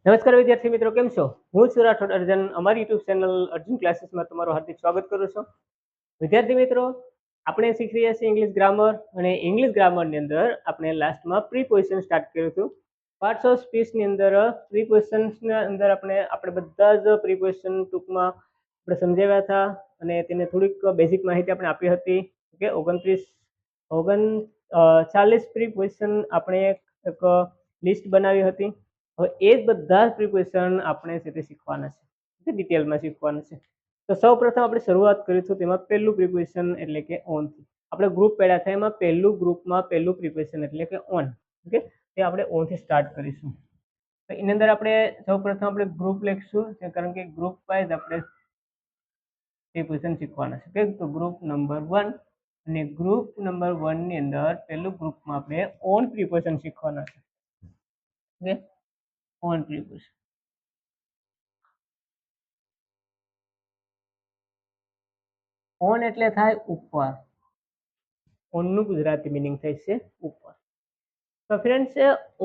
નમસ્કાર વિદ્યાર્થી મિત્રો, કેમ છો? હું છું રાઠોડ અર્જુન. અમારી યુટ્યુબ ચેનલ અર્જુન ક્લાસીસમાં તમારું હાર્દિક સ્વાગત કરું છું. વિદ્યાર્થી મિત્રો, આપણે શીખી રહ્યા છીએ ઇંગ્લિશ ગ્રામર, અને ઇંગ્લિશ ગ્રામરની અંદર આપણે લાસ્ટમાં પ્રીપોઝિશન સ્ટાર્ટ કર્યું હતું. પાર્ટ્સ ઓફ સ્પીચની અંદર પ્રીપોઝિશન્સના અંદર આપણે બધા જ પ્રીપોઝિશન ટૂંકમાં આપણે સમજાવ્યા હતા, અને તેને થોડીક બેઝિક માહિતી આપણે આપી હતી. ઓકે, 40 પ્રીપોઝિશન આપણે એક લિસ્ટ બનાવી હતી. હવે એ જ બધા જ પ્રિપોઝિશન આપણે છે તે શીખવાના છે, ડિટેલમાં શીખવાના છે. તો સૌ પ્રથમ આપણે શરૂઆત કરીશું. તેમાં પહેલું પ્રિપોઝિશન એટલે કે ઓન. આપણે ગ્રુપ પેડા થાય એમાં પહેલું પ્રિપોઝિશન એટલે કે ઓન. ઓકે, તે આપણે ઓન થી સ્ટાર્ટ કરીશું. તો એની અંદર આપણે સૌ પ્રથમ આપણે ગ્રુપ લખીશું, કારણ કે ગ્રુપ વાઇઝ આપણે પ્રિપોઝિશન શીખવાના છે. તો ગ્રુપ નંબર 1, અને ગ્રુપ નંબર 1 ની અંદર પહેલું ગ્રુપમાં આપણે ઓન પ્રિપોઝિશન શીખવાના છે. Okay, on preposition. ઓન એટલે થાય ઉપર. ઓનનું ગુજરાતી મિનિંગ થાય છે ઉપર. તો ફ્રેન્ડ્સ,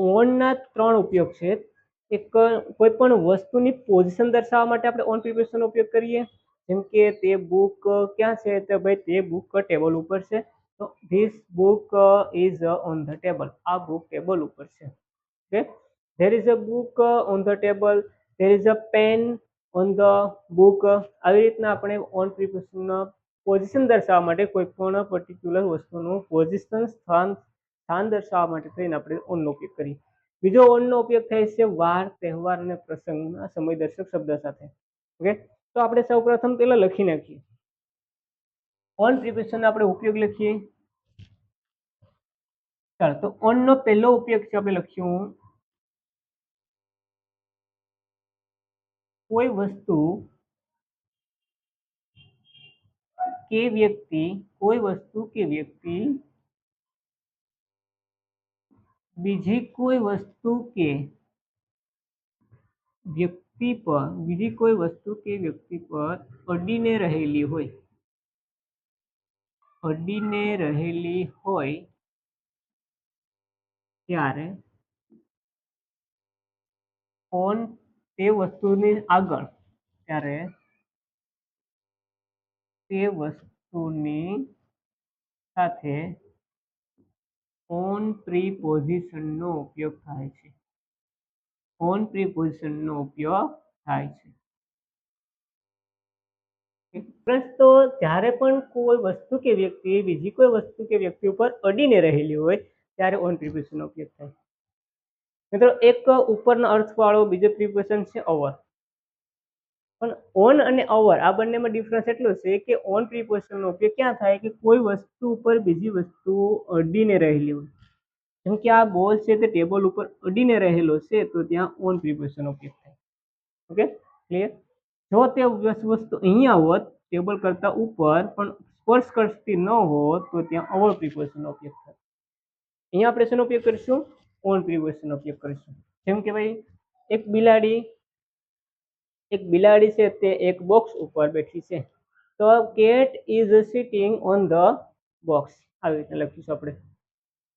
ઓનના 3 ઉપયોગ છે. એક, કોઈ પણ વસ્તુની પોઝિશન દર્શાવવા માટે આપણે ઓન પ્રિપોઝિશનનો ઉપયોગ કરીએ. જેમ કે તે બુક ક્યાં છે, તો ભાઈ તે બુક ટેબલ ઉપર છે, તો this book is on the table. આ બુક ટેબલ ઉપર છે. Okay, there is a book on the table, there is a pen on the book. આવી રીતના આપણે ઓન પ્રિપોઝિશનના પોઝિશન દર્શાવવા માટે કોઈ પણ પર્ટિક્યુલર વસ્તુનું પોઝિશન સ્થાન દર્શાવવા માટે થઈને આપણે ઓનનો ઉપયોગ કરીએ. બીજો ઓનનો ઉપયોગ થાય છે વાર, તહેવાર અને પ્રસંગના સમયદર્શક શબ્દ સાથે. ઓકે, તો આપણે સૌ પ્રથમ પહેલા લખી નાખીએ. ઓન પ્રિપોઝિશન આપણે ઉપયોગ લખીએ. ચાલો, તો ઓનનો પહેલો ઉપયોગ છે આપણે લખ્યું, કોઈ વસ્તુ કે વ્યક્તિ, કોઈ વસ્તુ કે વ્યક્તિ બીજી કોઈ વસ્તુ કે વ્યક્તિ પર, બીજી કોઈ વસ્તુ કે વ્યક્તિ પર અડીને રહેલી હોય, અડીને રહેલી હોય ત્યારે ઓન તે વસ્તુની આગળ, ત્યારે તે વસ્તુની સાથે ઓન પ્રીપોઝિશનનો ઉપયોગ થાય છે. ઓન પ્રીપોઝિશનનો ઉપયોગ થાય છે. તો જ્યારે પણ કોઈ વસ્તુ કે વ્યક્તિ બીજી કોઈ વસ્તુ કે વ્યક્તિ ઉપર અડીને રહેલી હોય ત્યારે ઓન પ્રિપોઝિશનનો ઉપયોગ થાય. મિત્રો, એક ઉપરનો અર્થવાળો બીજો પ્રિપોઝિશન છે ઓવર. પણ ઓન અને ઓવર આ બંનેમાં ડિફરન્સ એટલો છે કે ઓન પ્રિપોઝિશનનો ઉપયોગ ક્યાં થાય કે કોઈ વસ્તુ ઉપર બીજી વસ્તુ અડીને રહેલી હોય. જેમ કે આ બોલ છે તે ટેબલ ઉપર અડીને રહેલો છે, તો ત્યાં ઓન પ્રિપોઝિશનનો ઉપયોગ થાય. Okay, clear? જો તે વસ્તુ અહીંયા હોત, ટેબલ કરતા ઉપર, પણ સ્પર્શ કરતી ન હોત, તો ત્યાં ઓવર પ્રિપોઝિશનનો ઉપયોગ થાય. અહીંયા આપણે શેનો ઉપયોગ કરીશું? ઓન પ્રિપોઝિશનનો ઉપયોગ કરીશું. જેમ કે ભાઈ, એક બિલાડી છે તે એક બોક્સ ઉપર બેઠી છે, તો cat is sitting on the box. આવી રીતે લખીશું આપણે.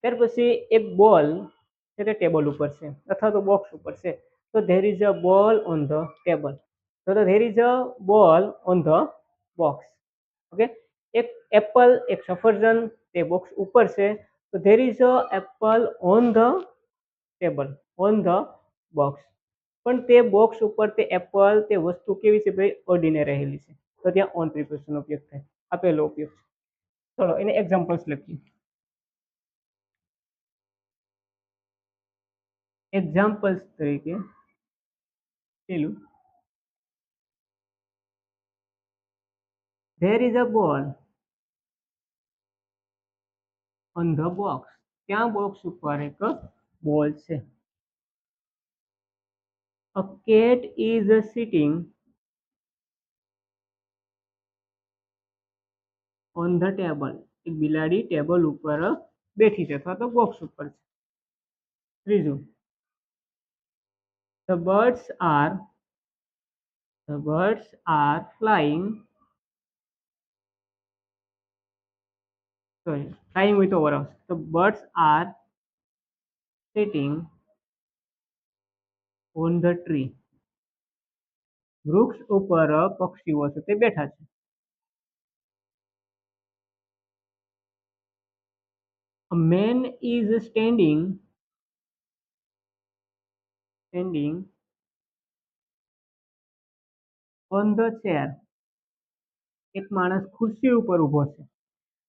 ત્યાર પછી એક બોલ છે તે ટેબલ ઉપર છે અથવા તો બોક્સ ઉપર છે, તો there is a ball on the table. તો there is a ball on the box. Okay, એક એપલ, એક સફરજન તે બોક્સ ઉપર છે, તો there is a apple on the table, on the box. પણ તે બોક્સ ઉપર તે એપલ, તે વસ્તુ કેવી છે ભાઈ? અડીને રહેલી છે, તો ત્યાં ઓન પ્રિપોઝિશનનો ઉપયોગ થાય. આ પહેલો ઉપયોગ છે. ચલો, એને એક્ઝામ્પલ્સ લખીએ. એક્ઝામ્પલ્સ તરીકે પેલું, there is a ball on the box. ત્યાં બોક્સ ઉપર એક બોલ છે. A cat is sitting on the table. એક બિલાડી ટેબલ ઉપર બેઠી છે અથવા તો બોક્સ ઉપર છે. ત્રીજું, the birds are flying. Sorry, flying with over આવશે. The birds are sitting on the tree, વૃક્ષ ઉપર પક્ષીઓ છે તે બેઠા છે. A man is standing on the chair. એક માણસ ખુરશી ઉપર ઊભો છે.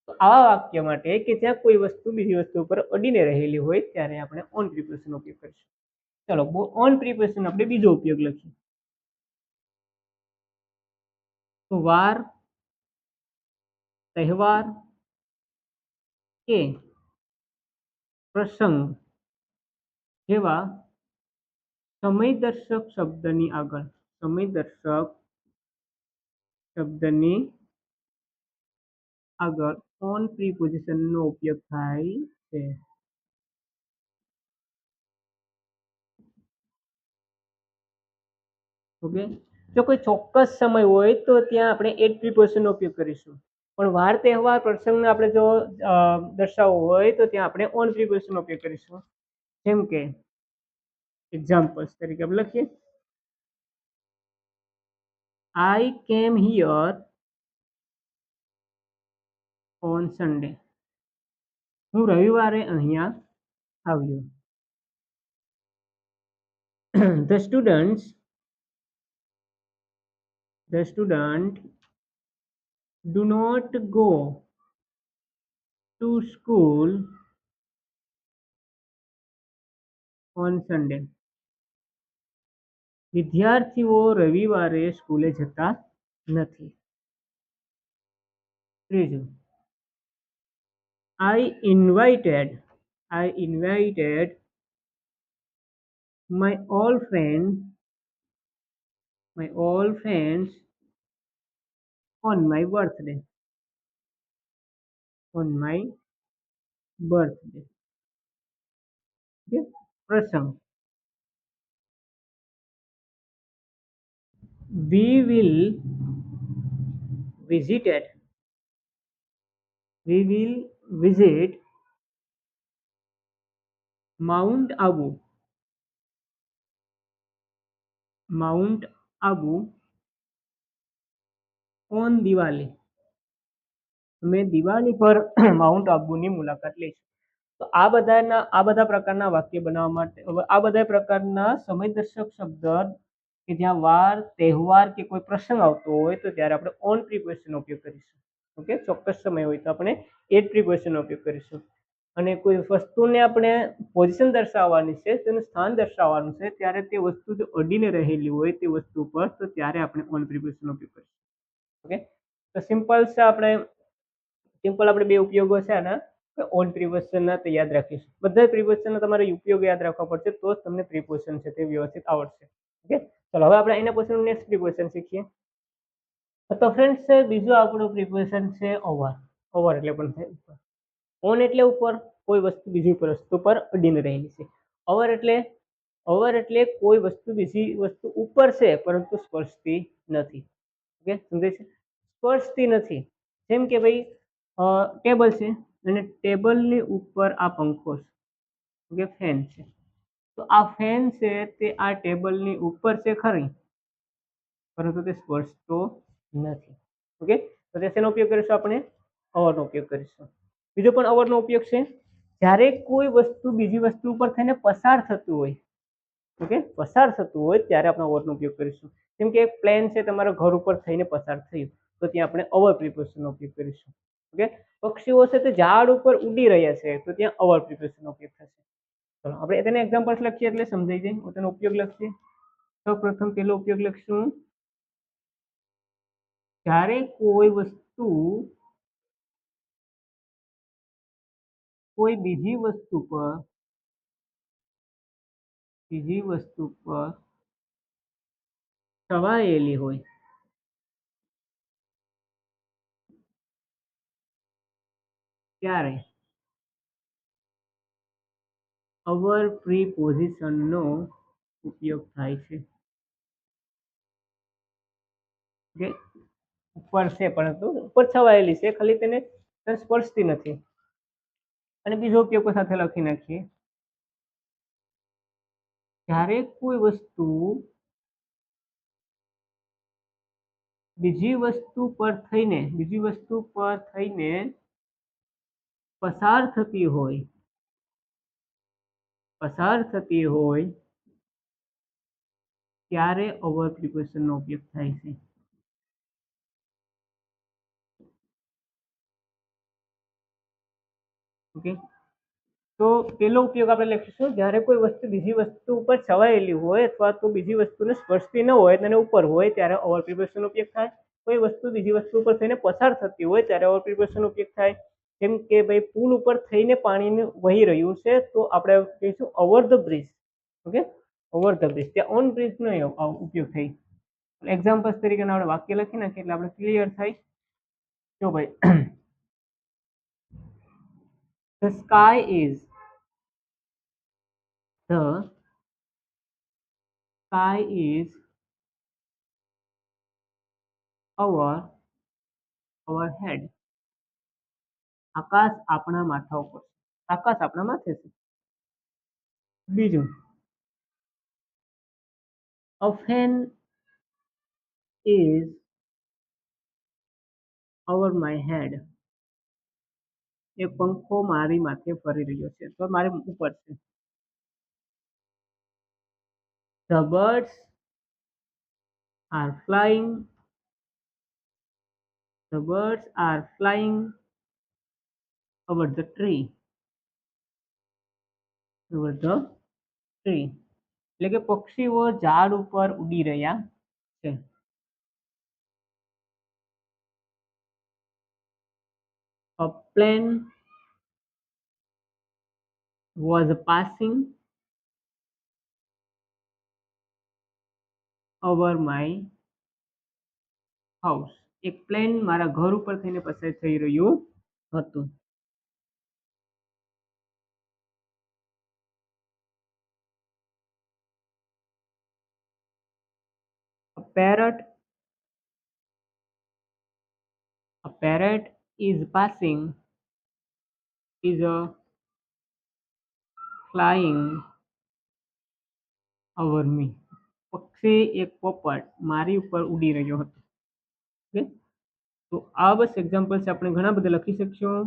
તો આવા વાક્ય માટે કે જ્યાં કોઈ વસ્તુ બીજી વસ્તુ ઉપર અડીને રહેલી હોય ત્યારે આપણે ઓન પ્રિપોઝિશનનો ઉપયોગ કરીશું. ચલો ઓન પ્રિપોઝિશન આપણે બીજો ઉપયોગ લખીએ. તો વાર, તહેવાર કે પ્રસંગ જેવા સમયદર્શક શબ્દની આગળ ઓન પ્રિપોઝિશનનો ઉપયોગ થાય છે. ઓકે, જો કોઈ ચોક્કસ સમય હોય તો ત્યાં આપણે એટ પ્રિપોઝિશનનો ઉપયોગ કરીશું. પણ વાર, તહેવાર, પ્રસંગને આપણે જો દર્શાવવો હોય તો ત્યાં આપણે ઓન પ્રિપોઝિશનનો ઉપયોગ કરીશું. જેમ કે એક્ઝામ્પલ્સ તરીકે આપણે લખીએ, I came here on Sunday. હું રવિવારે અહીંયા આવ્યો. The student do not go to school on Sunday. વિદ્યાર્થીઓ રવિવારે સ્કૂલે જતા નથી. ત્રીજું, I invited my all friends on my birthday. Okay? પ્રસંગ, we will visit Mount Abu on Diwali. અમે દિવાળી પર માઉન્ટ આબુની મુલાકાત લઈશું. તો આ બધા પ્રકારના વાક્ય બનાવવા માટે આ બધા પ્રકારના સમયદર્શક શબ્દ કે જ્યાં વાર, તહેવાર કે કોઈ પ્રસંગ આવતો હોય તો ત્યારે આપણે ઓન પ્રિપોઝિશનનો ઉપયોગ કરીશું. ઓકે, ચોક્કસ સમય હોય તો આપણે એટ પ્રિપોઝિશનનો ઉપયોગ કરીશું. અને કોઈ વસ્તુને આપણે પોઝિશન દર્શાવવાની છે, તેનું સ્થાન દર્શાવવાનું છે, ત્યારે તે વસ્તુ જો અડીને રહેલી હોય તે વસ્તુ પર તો ત્યારે આપણે ઓન પ્રિપોઝિશનનો ઉપયોગ કરીશું. ઓકે, તો સિમ્પલ આપણે બે ઉપયોગો છે આના ઓન પ્રિપોઝિશનના તે યાદ રાખીશું. બધા પ્રિપોઝિશનના તમારે ઉપયોગ યાદ રાખવા પડશે તો જ તમને પ્રિપોઝિશન છે તે વ્યવસ્થિત આવડશે. ઓકે, ચલો હવે આપણે એના પછીનું નેક્સ્ટ પ્રિપોઝિશન શીખીએ. તો ફ્રેન્ડ્સ, બીજું આપણું પ્રિપોઝિશન છે ઓવર. એટલે પણ થાય ઉપર. ઓન એટલે ઉપર, કોઈ વસ્તુ બીજી વસ્તુ પર અડીને રહેલી છે. ઓવર એટલે કોઈ વસ્તુ બીજી વસ્તુ ઉપર છે પરંતુ સ્પર્શતી નથી. ઓકે, સમજાય છે? સ્પર્શતી નથી. જેમ કે ભાઈ ટેબલ છે અને ટેબલની ઉપર આ પંખો છે. ઓકે, ફેન છે. તો આ ફેન છે તે આ ટેબલની ઉપર છે ખરી, પરંતુ તે સ્પર્શતો નથી. ઓકે, તો તેનો ઉપયોગ કરીશું આપણે ઓવરનો ઉપયોગ કરીશું. બીજો પણ ઓવરનો ઉપયોગ છે જ્યારે કોઈ વસ્તુ બીજી વસ્તુ ઉપર થઈને પસાર થતું હોય. ઓકે, પસાર થતું હોય ત્યારે આપણે ઓવરનો ઉપયોગ કરીશું. જેમ કે એક પ્લેન છે તમારા ઘર ઉપર થઈને પસાર થયું તો ત્યાં આપણે ઓવર પ્રિપોઝિશનનો ઉપયોગ કરીશું. ઓકે, પક્ષીઓ છે તે ઝાડ ઉપર ઉડી રહ્યા છે તો ત્યાં ઓવર પ્રિપોઝિશનનો ઉપયોગ થશે. ચલો આપણે તેને એક્ઝામ્પલ્સ લખીએ એટલે સમજાઈ જાય. તેનો ઉપયોગ લખીએ. સૌપ્રથમ પહેલો ઉપયોગ લખશું, જ્યારે કોઈ વસ્તુ કોઈ બીજી વસ્તુ પર છવાયેલી હોય ત્યારે અવર પ્રિપોઝિશનનો ઉપયોગ થાય છે. ઓકે, ઉપર છે પરંતુ ઉપર છવાયેલી છે, ખાલી તેને સ્પર્શતી નથી. અને બીજો ઉપયોગ સાથે લખી નાખીએ, જ્યારે કોઈ વસ્તુ બીજી વસ્તુ પર થઈને પસાર થતી હોય ત્યારે ઓવર પ્રિપરેશનનો ઉપયોગ થાય છે. ઓકે, તો પેલો ઉપયોગ આપણે લખીશું જ્યારે કોઈ વસ્તુ બીજી વસ્તુ ઉપર છવાયેલી હોય અથવા તો બીજી વસ્તુને સ્પર્શતી ન હોય તેને ઉપર હોય ત્યારે ઓવર પ્રિપરેશનનો ઉપયોગ થાય. કોઈ વસ્તુ બીજી વસ્તુ ઉપર થઈને પસાર થતી હોય ત્યારે ઓવર પ્રિપરેશનનો ઉપયોગ થાય. જેમ કે ભાઈ પુલ ઉપર થઈને પાણી વહી રહ્યું છે તો આપણે કહીશું over the bridge. Okay, over the bridge. ત્યાં ઓન બ્રિજ નો ઉપયોગ થાય. એક્ઝામ્પલ્સ તરીકે આપણે વાક્ય લખી નાખીએ એટલે આપણે ક્લિયર થાય. જો ભાઈ, the sky is our head. આકાશ આપણા માથા ઉપર, આકાશ આપણા માથે છે. બીજું, a fan is over my head. એ પંખો મારી માથે ફરી રહ્યો છે તો મારી ઉપર છે. The birds are flying over the tree. એટલે કે પક્ષીઓ ઝાડ ઉપર ઉડી રહ્યા છે. A plane was passing over my house. એક પ્લેન મારા ઘર ઉપર થઈને પસાર થઈ રહ્યું હતું. A parrot is flying over me. પક્ષી એક પોપટ મારી ઉપર ઉડી રહ્યો હતો. ઓકે, તો આ બસ એક્ઝામ્પલ છે. આપણે ઘણા બધા લખી શકશું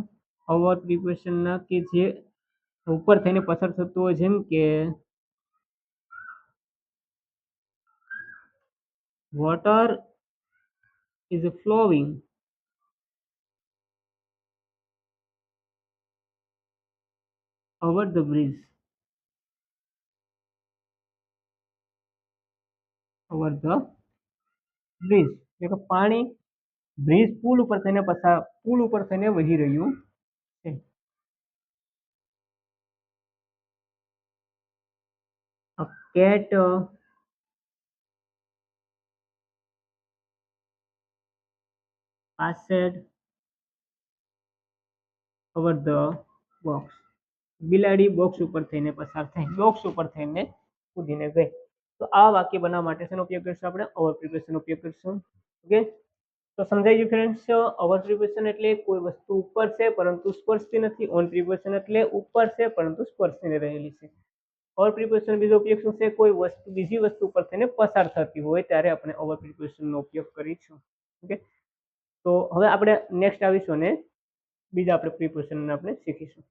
ઓવર પ્રિપરેશનના કે જે ઉપર થઈને પસાર થતું હોય. જેમ કે water is flowing over the bridge. એટલે કે પાણી પુલ ઉપર થઈને વહી રહ્યું છે. A cat passed over the box. બિલાડી બોક્સ ઉપર થઈને કૂદીને ગઈ. તો આ વાક્ય બનાવવા માટે શેનો ઉપયોગ કરીશું? આપણે ઓવર પ્રિપરેશનનો ઉપયોગ કરીશું. ઓકે, તો સમજાઈ ગયું ફ્રેન્ડ્સ? ઓવર પ્રિપરેશન એટલે કોઈ વસ્તુ ઉપર છે પરંતુ સ્પર્શતી નથી. ઓન પ્રિપરેશન એટલે ઉપર છે પરંતુ સ્પર્શીને રહેલી છે. ઓવર પ્રિપરેશન બીજો ઉપયોગ શું છે? કોઈ વસ્તુ બીજી વસ્તુ ઉપર થઈને પસાર થતી હોય ત્યારે આપણે ઓવર પ્રિપરેશનનો ઉપયોગ કરીશું. ઓકે, તો હવે આપણે નેક્સ્ટ આવીશું અને બીજા આપણે પ્રિપરેશન આપણે શીખીશું.